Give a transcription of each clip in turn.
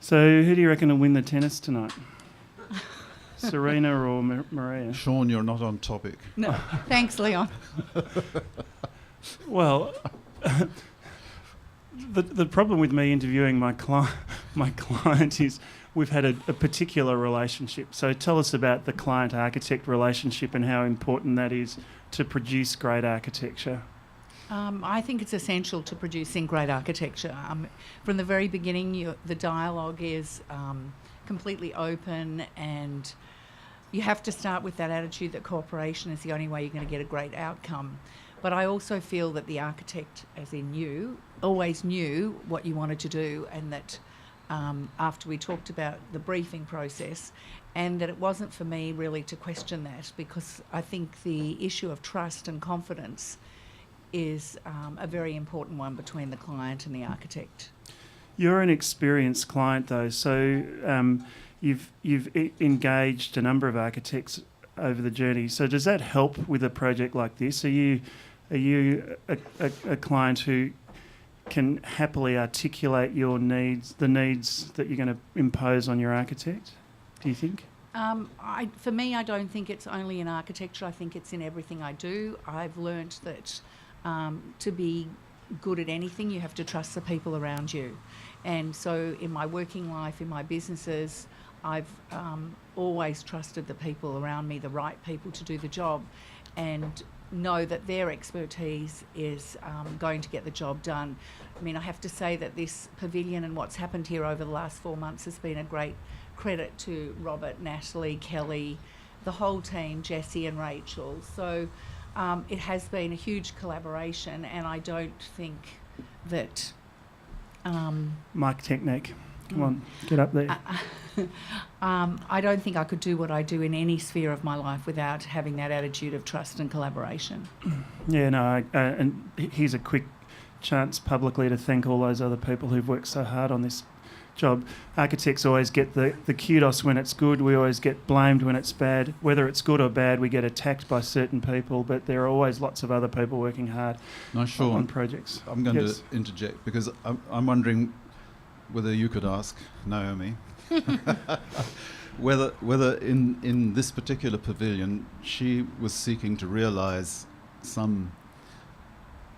So who do you reckon will win the tennis tonight? Serena or Maria? Sean, you're not on topic. No, thanks, Leon. Well, the problem with me interviewing my client is we've had a particular relationship. So tell us about the client-architect relationship and how important that is to produce great architecture. I think it's essential to producing great architecture. From the very beginning, the dialogue is completely open, and you have to start with that attitude that cooperation is the only way you're going to get a great outcome. But I also feel that the architect, as in you, always knew what you wanted to do, and that after we talked about the briefing process, and that it wasn't for me really to question that, because I think the issue of trust and confidence is a very important one between the client and the architect. You're an experienced client though, so you've engaged a number of architects over the journey. So does that help with a project like this? Are you a client who can happily articulate your needs, the needs that you're going to impose on your architect, do you think? For me, I don't think it's only in architecture. I think it's in everything I do. I've learnt that to be good at anything, you have to trust the people around you. And so in my working life, in my businesses, I've always trusted the people around me, the right people to do the job, and know that their expertise is going to get the job done. I mean, I have to say that this pavilion and what's happened here over the last 4 months has been a great credit to Robert, Natalie, Kelly, the whole team, Jessie and Rachel. So it has been a huge collaboration, and I don't think that... Mic technique. Come on, get up there. I don't think I could do what I do in any sphere of my life without having that attitude of trust and collaboration. Yeah, no, and here's a quick chance publicly to thank all those other people who've worked so hard on this job. Architects always get the kudos when it's good. We always get blamed when it's bad. Whether it's good or bad, we get attacked by certain people, but there are always lots of other people working hard on projects. I'm going to interject because I'm wondering whether you could ask Naomi whether in this particular pavilion she was seeking to realise some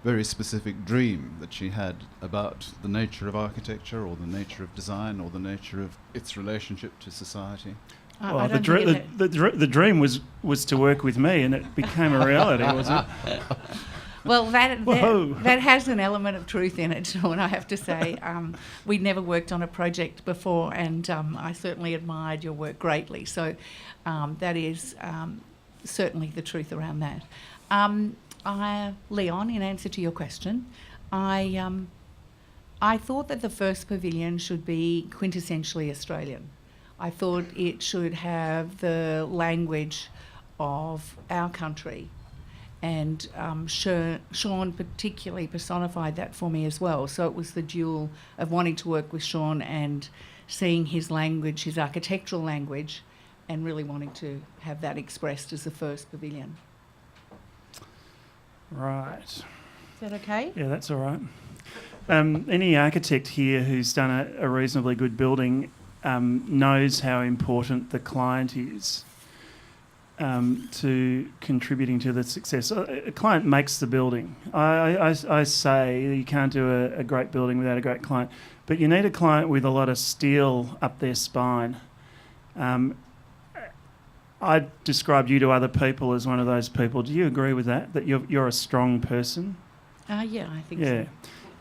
very specific dream that she had about the nature of architecture or the nature of design or the nature of its relationship to society. Well, the dream was to work with me, and it became a reality, wasn't it? Well, that has an element of truth in it, Sean, I have to say. We'd never worked on a project before, and I certainly admired your work greatly. So that is certainly the truth around that. Leon, in answer to your question, I thought that the first pavilion should be quintessentially Australian. I thought it should have the language of our country. And Sean particularly personified that for me as well. So it was the dual of wanting to work with Sean and seeing his language, his architectural language, and really wanting to have that expressed as the first pavilion. Right. Is that okay? Yeah, that's all right. Any architect here who's done a reasonably good building knows how important the client is to contributing to the success. A client makes the building. I say you can't do a great building without a great client, but you need a client with a lot of steel up their spine. I described you to other people as one of those people. Do you agree with that? That you're a strong person? Yeah, I think so.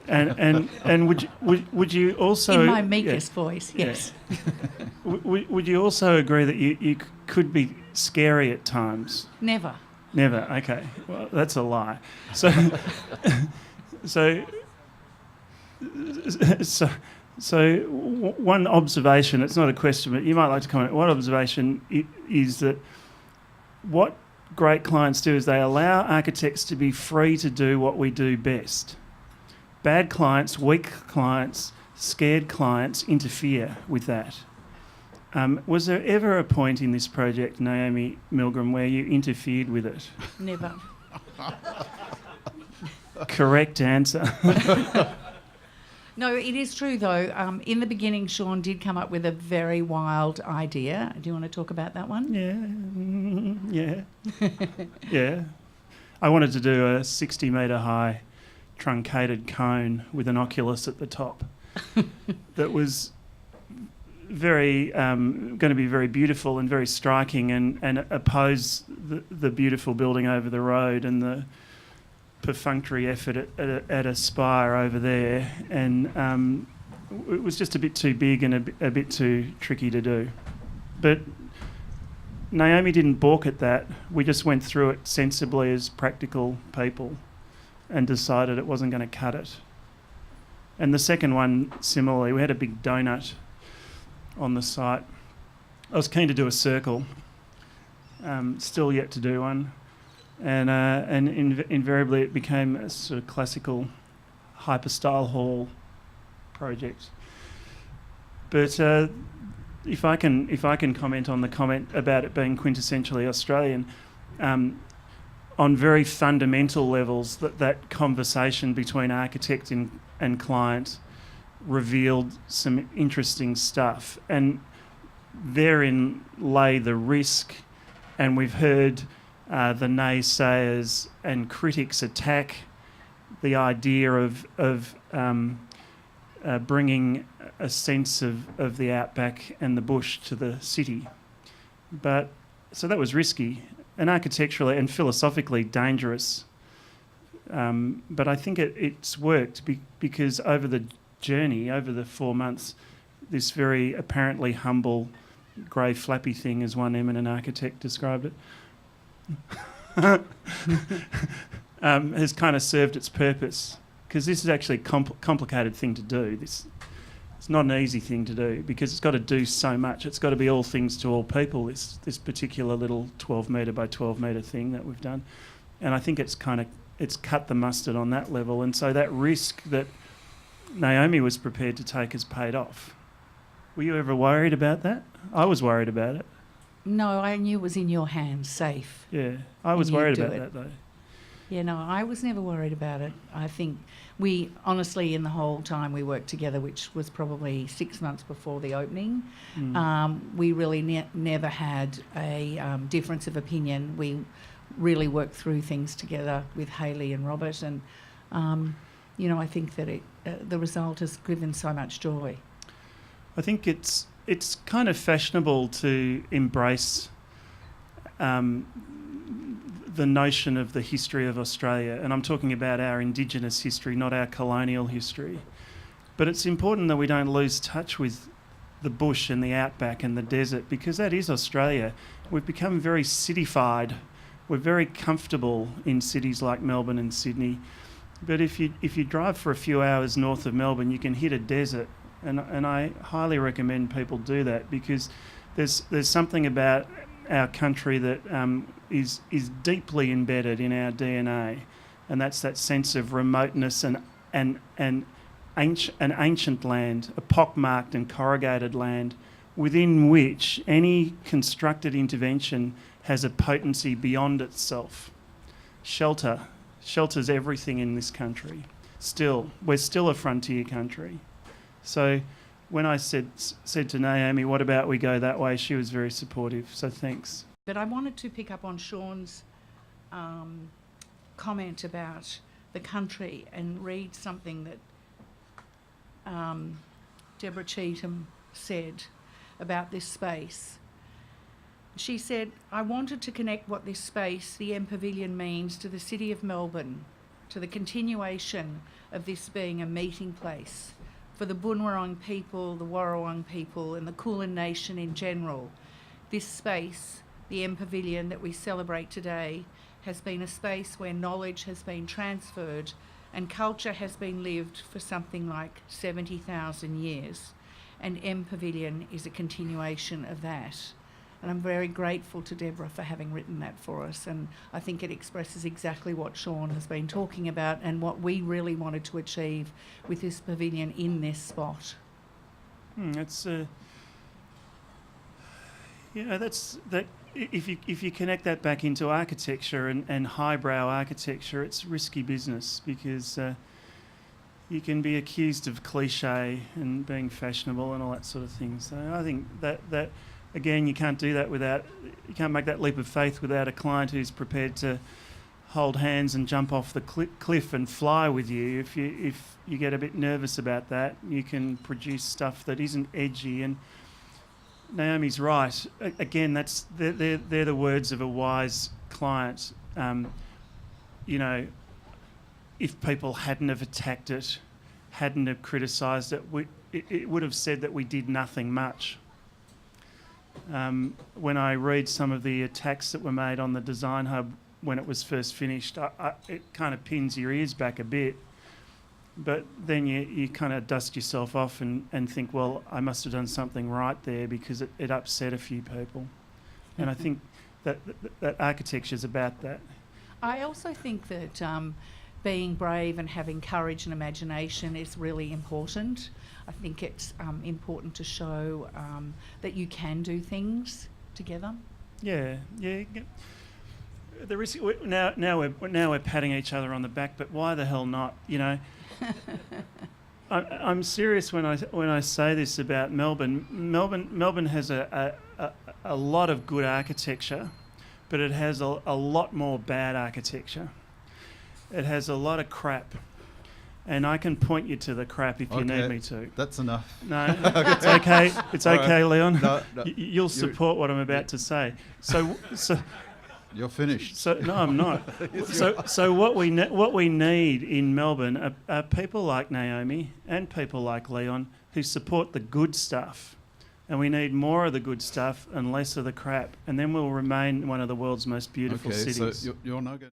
And would you also in my meekest voice? Yes. would you also agree that you could be scary at times? Never. Okay. Well, that's a lie. So one observation. It's not a question, but you might like to comment. One observation is that what great clients do is they allow architects to be free to do what we do best. Bad clients, weak clients, scared clients interfere with that. Was there ever a point in this project, Naomi Milgrom, where you interfered with it? Never. Correct answer. No, it is true though. In the beginning, Sean did come up with a very wild idea. Do you want to talk about that one? Yeah. I wanted to do a 60-metre high truncated cone with an oculus at the top that was very going to be very beautiful and very striking and oppose the beautiful building over the road and the perfunctory effort at a spire over there, and it was just a bit too big and a bit too tricky to do. But Naomi didn't balk at that. We just went through it sensibly as practical people and decided it wasn't going to cut it. And the second one, similarly, we had a big donut on the site. I was keen to do a circle, still yet to do one. And invariably it became a sort of classical hyper-style hall project. But if I can comment on the comment about it being quintessentially Australian, on very fundamental levels, that conversation between architect and client revealed some interesting stuff, and therein lay the risk. And we've heard the naysayers and critics attack the idea of bringing a sense of the outback and the bush to the city. But so that was risky and architecturally and philosophically dangerous. But I think it's worked because over the journey, over the 4 months, this very apparently humble grey flappy thing, as one eminent architect described it, has kind of served its purpose, because this is actually a complicated thing to do. It's not an easy thing to do because it's got to do so much. It's got to be all things to all people, this particular little 12 metre by 12 metre thing that we've done. And I think it's cut the mustard on that level. And so that risk that Naomi was prepared to take has paid off. Were you ever worried about that? I was worried about it. No, I knew it was in your hands, safe. Yeah, I was worried about that though. Yeah, no, I was never worried about it. I think we, honestly, in the whole time we worked together, which was probably 6 months before the opening, we really never had a difference of opinion. We really worked through things together with Hayley and Robert, and, I think that the result has given so much joy. I think it's kind of fashionable to embrace the notion of the history of Australia, and I'm talking about our Indigenous history, not our colonial history. But it's important that we don't lose touch with the bush and the outback and the desert, because that is Australia. We've become very cityfied. We're very comfortable in cities like Melbourne and Sydney. But if you drive for a few hours north of Melbourne, you can hit a desert. And I highly recommend people do that, because there's something about our country that is deeply embedded in our DNA, and that's that sense of remoteness and an ancient land, a pockmarked and corrugated land, within which any constructed intervention has a potency beyond itself. Shelters everything in this country. We're still a frontier country. So when I said to Naomi, what about we go that way, she was very supportive, so thanks. But I wanted to pick up on Sean's comment about the country and read something that Deborah Cheetham said about this space. She said, I wanted to connect what this space, the MPavilion, means to the city of Melbourne, to the continuation of this being a meeting place for the Boonwurrung people, the Warrawong people, and the Kulin Nation in general. This space, the MPavilion that we celebrate today, has been a space where knowledge has been transferred and culture has been lived for something like 70,000 years. And MPavilion is a continuation of that. And I'm very grateful to Deborah for having written that for us. And I think it expresses exactly what Sean has been talking about and what we really wanted to achieve with this pavilion in this spot. That's that. If you connect that back into architecture and highbrow architecture, it's risky business, because you can be accused of cliche and being fashionable and all that sort of thing. So I think that again, you can't do that you can't make that leap of faith without a client who's prepared to hold hands and jump off the cliff and fly with you. If you get a bit nervous about that, you can produce stuff that isn't edgy. And Naomi's right. Again, they're the words of a wise client. If people hadn't have attacked it, hadn't have criticised it, it would have said that we did nothing much. When I read some of the attacks that were made on the Design Hub when it was first finished, it kind of pins your ears back a bit. But then you kind of dust yourself off and think, well, I must have done something right there because it upset a few people. And I think that architecture is about that. I also think that being brave and having courage and imagination is really important. I think it's important to show that you can do things together. Yeah. The risk, now we're patting each other on the back, but why the hell not? I'm serious when I say this about Melbourne. Melbourne has a lot of good architecture, but it has a lot more bad architecture. It has a lot of crap, and I can point you to the crap if you need me to. That's enough. No, it's okay. It's okay, right. Leon. No. You'll support what I'm about to say. So. You're finished. So no, I'm not. So what we need in Melbourne are people like Naomi and people like Leon who support the good stuff, and we need more of the good stuff and less of the crap, and then we'll remain one of the world's most beautiful cities. So you're not going